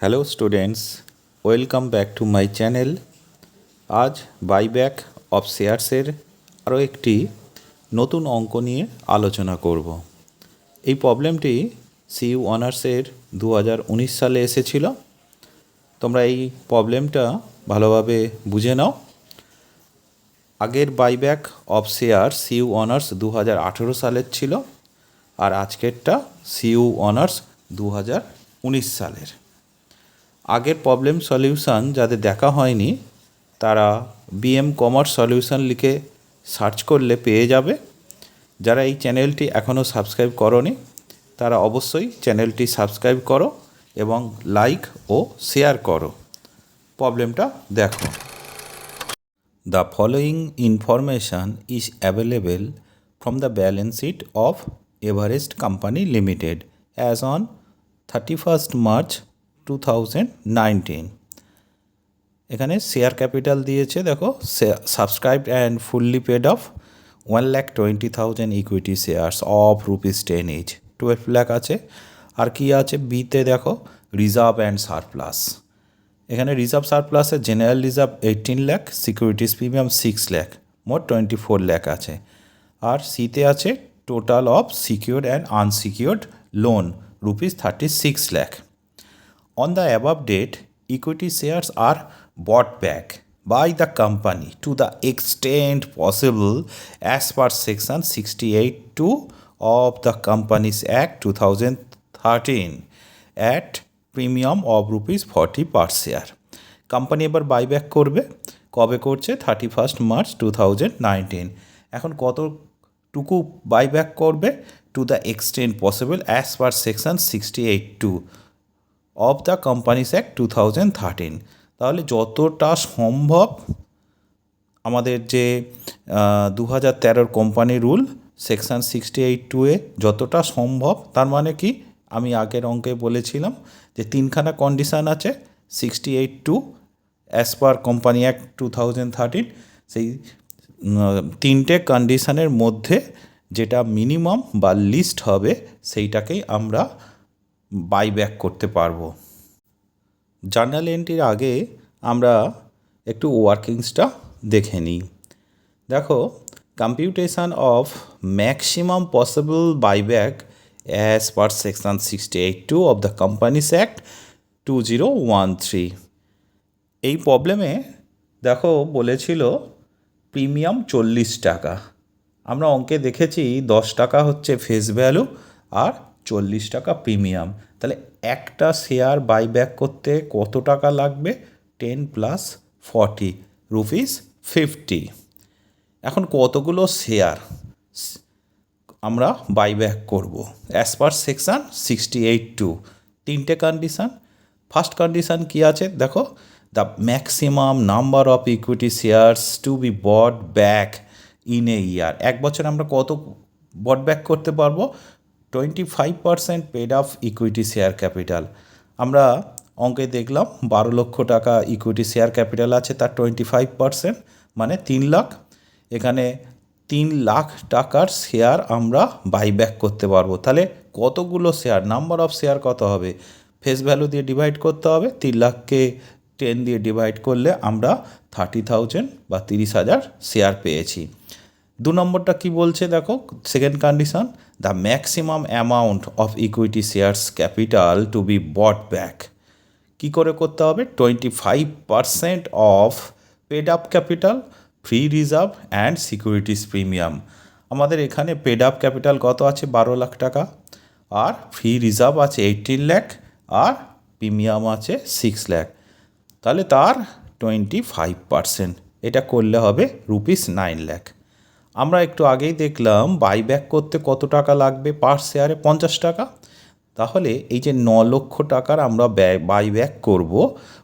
Hello students, welcome back to my channel. আজ buyback of শেয়ার্সের আরও একটি নতুন অঙ্ক নিয়ে আলোচনা করব। এই প্রবলেমটি সিইউ অনার্সের 2019 সালে এসেছিল। তোমরা এই প্রবলেমটা ভালোভাবে বুঝে নাও। আগের buyback of share CU honours 2018 সালের ছিল, আর আজকেরটা সিইউ অনার্স 2019 সালের। আগের প্রবলেম সলিউশন যাদের দেখা হয়নি তারা বিএম কমার্স সলিউশন লিখে সার্চ করলে পেয়ে যাবে। যারা এই চ্যানেলটি এখনও সাবস্ক্রাইব করোনি তারা অবশ্যই চ্যানেলটি সাবস্ক্রাইব করো এবং লাইক ও শেয়ার করো। প্রবলেমটা দেখো। The following information is available from the balance sheet of Everest company limited as on 31st March 2019। এখানে শেয়ার ক্যাপিটাল দিয়েছে, দেখো, subscribed and fully paid of 1,20,000 equity shares of ₹10 each, 12 lakh আছে। আর কি আছে বিতে, দেখো, রিজার্ভ অ্যান্ড সারপ্লাস। এখানে রিজার্ভ সারপ্লাসে general reserve 18 lakh, securities premium 6 lakh, মোট 24 লাখ আছে। আর সিতে আছে total of secured and unsecured loan ₹36 lakh. On the above date, equity shares are bought back by the company to the extent possible as per section 68(2) of the Companies Act 2013 at premium of ₹40 per share. Company এবার buyback করবে, কবে করছে? 31st March 2019। এখন কতটুকু buyback করবে? To the extent possible as per section 68(2) of the companies act 2013। তাহলে যতটা সম্ভব আমাদের যে 2013 কোম্পানি রুল সেকশন 68(2) যতটা সম্ভব, তার মানে কি আমি আগের অঙ্কে বলেছিলাম যে তিনখানা কন্ডিশান আছে 68(2) অ্যাজ পার কোম্পানি অ্যাক্ট 2013। সেই তিনটে কন্ডিশানের মধ্যে যেটা মিনিমাম বা লিস্ট হবে সেইটাকেই আমরা বাইব্যাক করতে পারবো। জার্নাল এন্ট্রির আগে আমরা একটু ওয়ার্কিংসটা দেখে নিই। দেখো, computation of maximum possible buyback as per section 68(2) of the companies act 2013। এই প্রবলেমে দেখো বলেছিল প্রিমিয়াম 40 টাকা। আমরা অঙ্কে দেখেছি 10 টাকা হচ্ছে ফেস ভ্যালু আর 40 টাকা প্রিমিয়াম। তাহলে একটা শেয়ার বাইব্যাক করতে কত টাকা লাগবে? 10 + 40 ₹50। এখন কতগুলো শেয়ার আমরা বাইব্যাক করব অ্যাজ পার সেকশন 68(2)? তিনটে কন্ডিশান। ফার্স্ট কন্ডিশান কি আছে দেখো, the maximum number of equity shares to be bought back in a year. এক বছর আমরা কত বট ব্যাক করতে পারবো? 25% paid of equity share capital. আমরা অঙ্কে দেখলাম 12 লক্ষ টাকা ইকুইটি শেয়ার ক্যাপিটাল আছে, তার 25% মানে 3 লাখ। এখানে 3 লাখ টাকার শেয়ার আমরা বাইব্যাক করতে পারবো। তাহলে কতগুলো শেয়ার, নাম্বার অফ শেয়ার কত হবে? ফেস ভ্যালু দিয়ে ডিভাইড করতে হবে। 3 লাখকে 10 দিয়ে ডিভাইড করলে আমরা 30,000 বা 30,000 শেয়ার পেয়েছি। 2 নম্বরটা কি বলছে দেখো, second condition, the maximum amount of equity shares capital to be bought back. কী করে করতে হবে? 25% of paid up capital, free reserve and securities premium. আমাদের এখানে পেড আপ ক্যাপিটাল কত আছে? 12 লাখ টাকা, আর ফ্রি রিজার্ভ আছে 18 লাখ, আর প্রিমিয়াম আছে 6 লাখ। তাহলে তার 25%, এটা করলে হবে ₹9 লাখ। আমরা একটু আগেই দেখলাম বাইব্যাক করতে কত টাকা লাগবে? পার শেয়ারে 50 টাকা। তাহলে এই যে 9 লক্ষ টাকার আমরা বাইব্যাক করব,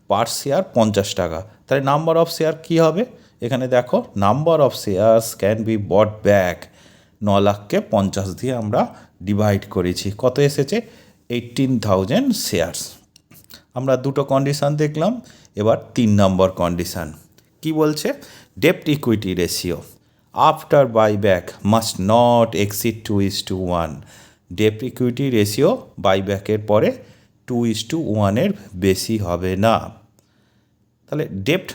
পার শেয়ার 50 টাকা। তাহলে নাম্বার অফ শেয়ার কী হবে? এখানে দেখো, number of shares can be bought back, 9 লাখকে 50 দিয়ে আমরা ডিভাইড করেছি, কত এসেছে? 18,000 শেয়ার্স। আমরা দুটো কন্ডিশান দেখলাম, এবার 3 নম্বর কন্ডিশান কি বলছে? ডেপ্ট equity ratio after buyback must not exceed 2:1। ডেপ্ট ইকুইটি রেশিও বাইব্যাকের পরে 2:1 বেশি হবে না। তাহলে ডেপ্ট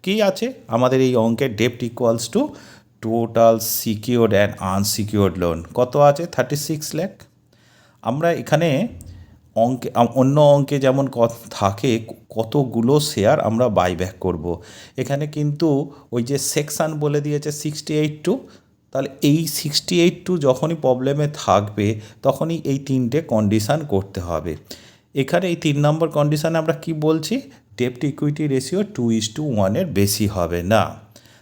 কী আছে আমাদের এই অঙ্কের? ডেপ্ট equals to total secured and unsecured loan. কত আছে? 36 লাখ। আমরা এখানে অঙ্কে অন্য অঙ্কে যেমন থাকে কতগুলো শেয়ার আমরা বাইব্যাক করব, এখানে কিন্তু ওই যে সেকশান বলে দিয়েছে 68(2). তাহলে এই 68(2) যখনই প্রবলেমে থাকবে তখনই এই তিনটে কন্ডিশান করতে হবে। এখানে এই 3 নম্বর কন্ডিশানে আমরা কি বলছি? ডেপ্ট ইকুইটি রেশিও 2:1 বেশি হবে না।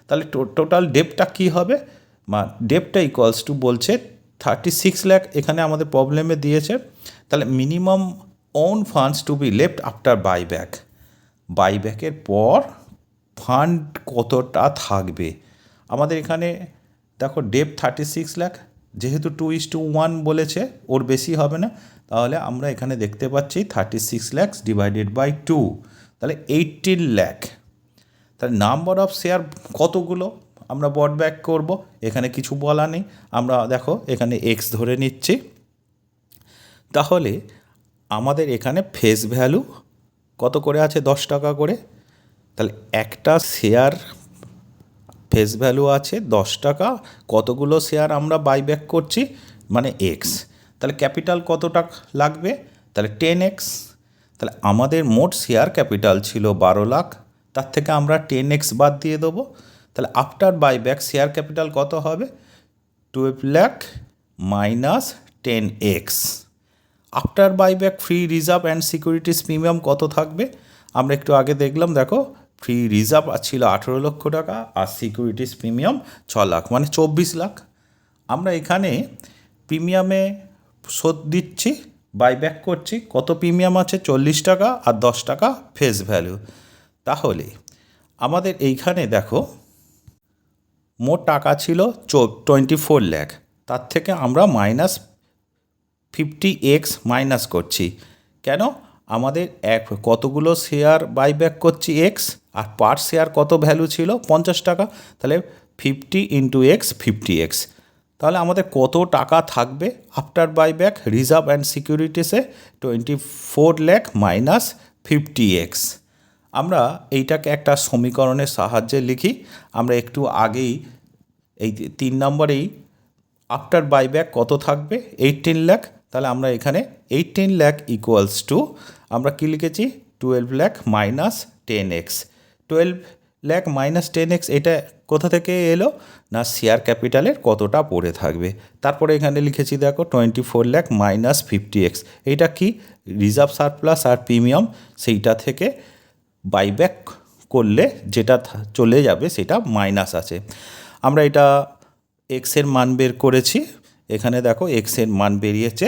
তাহলে টোটাল ডেপ্টটা কী হবে? ডেপ্টটা ইকুয়ালস টু বলছে 36 লাখ, এখানে আমাদের প্রবলেমে দিয়েছে। তাহলে minimum own funds to be left after buyback, বাইব্যাকের পর ফান্ড কতটা থাকবে আমাদের এখানে? দেখো ডেপ্ট 36 লাখ, যেহেতু 2:1 বলেছে, ওর বেশি হবে না, তাহলে আমরা এখানে দেখতে পাচ্ছি 36 লাখ ডিভাইডেড বাই 2, তাহলে 18 লাখ। তাহলে নাম্বার অফ শেয়ার কতগুলো আমরা বট ব্যাক করব, এখানে কিছু বলা নেই, আমরা দেখো এখানে এক্স ধরে নিচ্ছি। তাহলে আমাদের এখানে ফেস ভ্যালু কত করে আছে? 10 টাকা করে। তাহলে একটা শেয়ার ফেস ভ্যালু আছে 10 টাকা, কতগুলো শেয়ার আমরা বাইব্যাক করছি মানে এক্স। তাহলে ক্যাপিটাল কত টাকা লাগবে? তাহলে 10x। তাহলে আমাদের মোট শেয়ার ক্যাপিটাল ছিল 12 লাখ, তার থেকে আমরা 10x বাদ দিয়ে দেবো। তাহলে আফটার বাইব্যাক শেয়ার ক্যাপিটাল কত হবে? 12 lakh minus 10x। After buyback free reserve and securities premium কত থাকবে? আমরা একটু আগে দেখলাম, দেখো ফ্রি রিজার্ভ ছিল 18 লক্ষ টাকা আর সিকিউরিটিস প্রিমিয়াম 6 লাখ, মানে 24 লাখ। আমরা এখানে প্রিমিয়ামে শোধ দিচ্ছি, বাইব্যাক করছি, কত প্রিমিয়াম আছে? 40 টাকা আর 10 টাকা ফেস ভ্যালু। তাহলে আমাদের এইখানে দেখো মোট টাকা ছিল 24 লাখ, তার থেকে আমরা মাইনাস 50x মাইনাস করছি। কেন? আমাদের কতগুলো শেয়ার বাইব্যাক করছি এক্স, আর পার শেয়ার কত ভ্যালু ছিল? 50 টাকা। তাহলে 50 ইন্টু এক্স 50x। তাহলে আমাদের কত টাকা থাকবে আফটার বাইব্যাক রিজার্ভ অ্যান্ড সিকিউরিটিসে? 24 লাখ মাইনাস 50x। আমরা এইটাকে একটা সমীকরণের সাহায্যে লিখি। আমরা একটু আগেই এই 3 নম্বরেই আফটার বাইব্যাক কত থাকবে? 18 লাখ। তাহলে আমরা এখানে 18 লাখ ইকুয়ালস টু আমরা কী লিখেছি? 12 lakh minus 10x। 12 lakh minus 10x এটা কোথা থেকে এলো? না শেয়ার ক্যাপিটালের কতটা পড়ে থাকবে। তারপরে এখানে লিখেছি দেখো 24 লাখ মাইনাস 50x, এইটা কি? রিজার্ভ সারপ্লাস আর প্রিমিয়াম, সেইটা থেকে বাইব্যাক করলে যেটা চলে যাবে সেটা মাইনাস আছে। আমরা এটা এক্সের মান বের করেছি, এখানে দেখো এক্সের মান বেরিয়েছে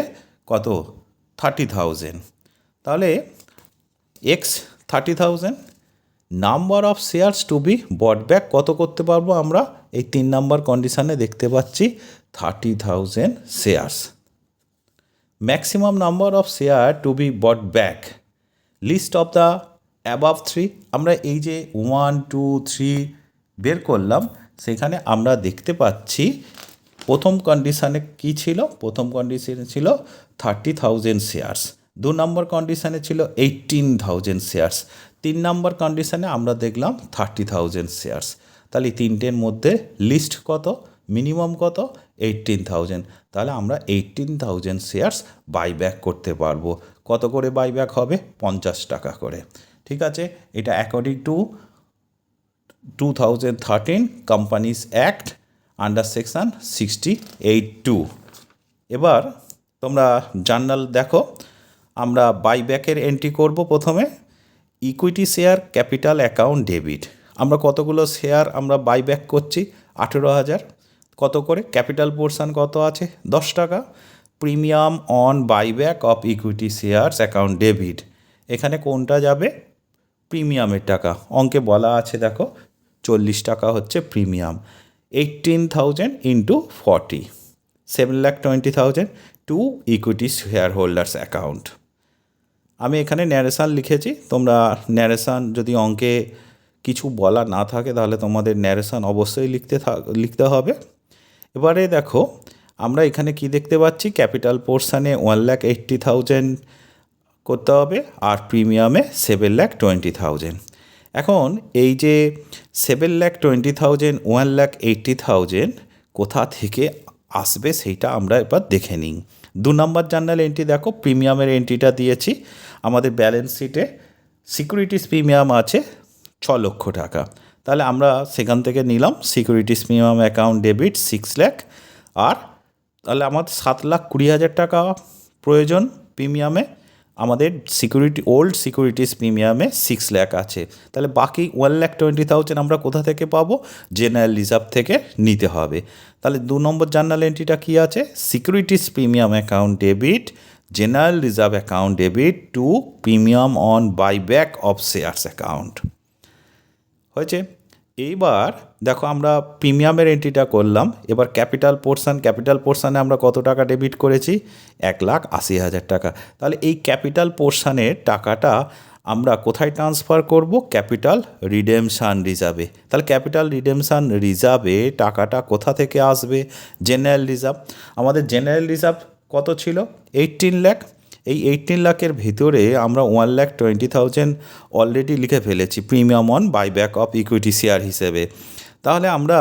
কত? 30,000। তাহলে X 30,000। Number of shares to be bought back কত করতে পারবো আমরা? এই 3 নম্বর কন্ডিশানে দেখতে পাচ্ছি 30,000 shares. Maximum number of share to be bought back, least of the above 3। আমরা এই যে 1, 2, 3 বের করলাম, সেখানে আমরা দেখতে পাচ্ছি প্রথম কন্ডিশানে কি ছিল? প্রথম কন্ডিশানে ছিল 30,000 শেয়ারস। 2 নম্বর কন্ডিশানে ছিল 18,000 শেয়ারস। 3 নম্বর কন্ডিশানে আমরা দেখলাম 30,000 শেয়ারস। তাহলে এই তিনটের মধ্যে লিস্ট কত, মিনিমাম কত? 18,000। তাহলে আমরা 18,000 শেয়ারস বাইব্যাক করতে পারবো। কত করে বাইব্যাক হবে? 50 টাকা করে। ঠিক আছে, এটা according to 2013 companies act under section 68(2). এবার তোমরা জার্নাল দেখো, আমরা বাইব্যাকের এন্ট্রি করব। প্রথমে equity share capital account debit, আমরা কতগুলো শেয়ার আমরা বাইব্যাক করছি? 18,000। কত করে? ক্যাপিটাল পোর্শন কত আছে? 10 টাকা। Premium on buyback of equity shares account debit, এখানে কোনটা যাবে? প্রিমিয়ামের টাকা। অঙ্কে বলা আছে দেখো 40 টাকা হচ্ছে premium. 18,000 into 40, 7,20,000 to equity share holders account. আমি এখানে ন্যারেশান লিখেছি, তোমরা ন্যারেশান যদি অঙ্কে কিছু বলা না থাকে তাহলে তোমাদের ন্যারেশান অবশ্যই লিখতে হবে। এবারে দেখো আমরা এখানে কি দেখতে পাচ্ছি? ক্যাপিটাল পোর্শানে 1,80,000 করতে হবে, আর প্রিমিয়ামে 7,20,000। এখন এই যে 7,20,000, 1,80,000 কোথা থেকে আসবে সেইটা আমরা এবার দেখে নিই। 2 নম্বর জার্নাল এন্ট্রি দেখো, প্রিমিয়ামের এন্ট্রিটা দিয়েছি। আমাদের ব্যালেন্স শিটে সিকিউরিটিস প্রিমিয়াম আছে 6 লক্ষ টাকা। তাহলে আমরা সেখান থেকে নিলাম securities premium account debit 6 lakh, আর তাহলে আমাদের 7,20,000 টাকা প্রয়োজন প্রিমিয়ামে। আমাদের ওল্ড সিকিউরিটিস প্রিমিয়ামে 6 লাখ আছে। তাহলে বাকি 1,20,000 আমরা কোথা থেকে পাবো? জেনারেল রিজার্ভ থেকে নিতে হবে। তাহলে 2 নম্বর জার্নাল এন্ট্রিটা কী আছে? Securities premium account debit general reserve account debit two premium on buyback of shares account হয়েছে। এইবার দেখো আমরা প্রিমিয়ামের এন্ট্রিটা করলাম। এবার ক্যাপিটাল পোর্শানে আমরা কত টাকা ডেবিট করেছি? 1,80,000 টাকা। তাহলে এই ক্যাপিটাল পোর্শানের টাকাটা আমরা কোথায় ট্রান্সফার করব? ক্যাপিটাল রিডেমশান রিজার্ভে। তাহলে ক্যাপিটাল রিডেমশান রিজার্ভে টাকাটা কোথা থেকে আসবে? General reserve. আমাদের জেনারেল রিজার্ভ কত ছিল? 18 লাখ। এই 18 লাখের ভিতরে আমরা 1,20,000 অলরেডি লিখে ফেলেছি premium on buyback of equity share হিসেবে। তাহলে আমরা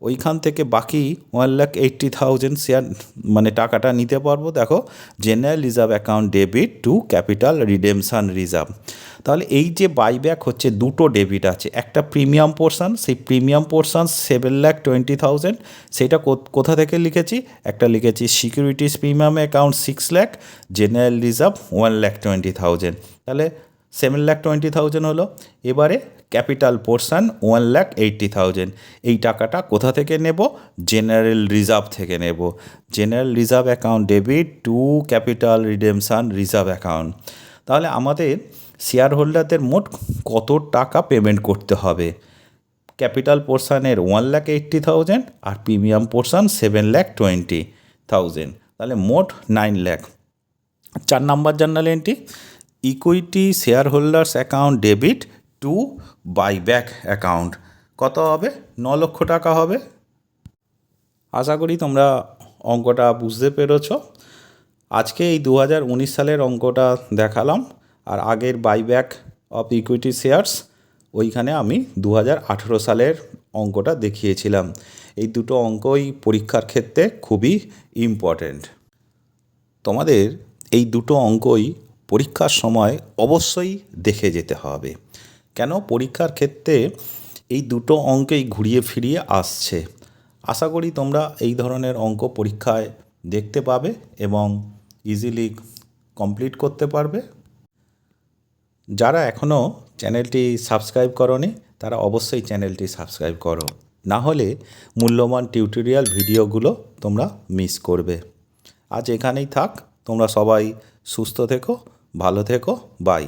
ওইখান থেকে বাকি 1,80,000 শেয়ার মানে টাকাটা নিতে পারবো। দেখো, general reserve account debit to capital redemption reserve. তাহলে এই যে বাইব্যাক হচ্ছে, দুটো ডেবিট আছে, একটা প্রিমিয়াম পোর্শন, সেই প্রিমিয়াম পোর্শন 7,20,000, সেটা কোথা থেকে লিখেছি? একটা লিখেছি securities premium account 6 lakh, general reserve 1,20,000। তাহলে 7,20,000 হলো। এবারে ক্যাপিটাল পোর্শন 1,80,000, এই টাকাটা কোথা থেকে নেব? জেনারেল রিজার্ভ থেকে নেব। General reserve account debit to capital redemption reserve account. তাহলে আমাদের শেয়ার হোল্ডারদের মোট কত টাকা পেমেন্ট করতে হবে? ক্যাপিটাল পোর্শনের 1,80,000 আর প্রিমিয়াম পোর্শন 7,20,000, তাহলে মোট 9 lakh. 4 number journal entry, equity share holders account debit to buyback account কত হবে? 9 লক্ষ টাকা হবে। আশা করি তোমরা অঙ্কটা বুঝতে পেরেছ। আজকে এই 2019 সালের অঙ্কটা দেখালাম, আর আগের বাইব্যাক অফ ইকুইটি শেয়ার্স ওইখানে আমি 2018 সালের অঙ্কটা দেখিয়েছিলাম। এই দুটো অঙ্কই পরীক্ষার ক্ষেত্রে খুবই ইম্পর্ট্যান্ট। তোমাদের এই দুটো অঙ্কই পরীক্ষার সময় অবশ্যই দেখে যেতে হবে। কেন? পরীক্ষার ক্ষেত্রে এই দুটো অঙ্কেই ঘুরিয়ে ফিরিয়ে আসছে। আশা করি তোমরা এই ধরনের অঙ্ক পরীক্ষায় দেখতে পাবে এবং ইজিলি কমপ্লিট করতে পারবে। যারা এখনও চ্যানেলটি সাবস্ক্রাইব করোনি তারা অবশ্যই চ্যানেলটি সাবস্ক্রাইব করো, না হলে মূল্যবান টিউটোরিয়াল ভিডিওগুলো তোমরা মিস করবে। আজ এখানেই থাক, তোমরা সবাই সুস্থ থেকো, ভালো থেকো, বাই।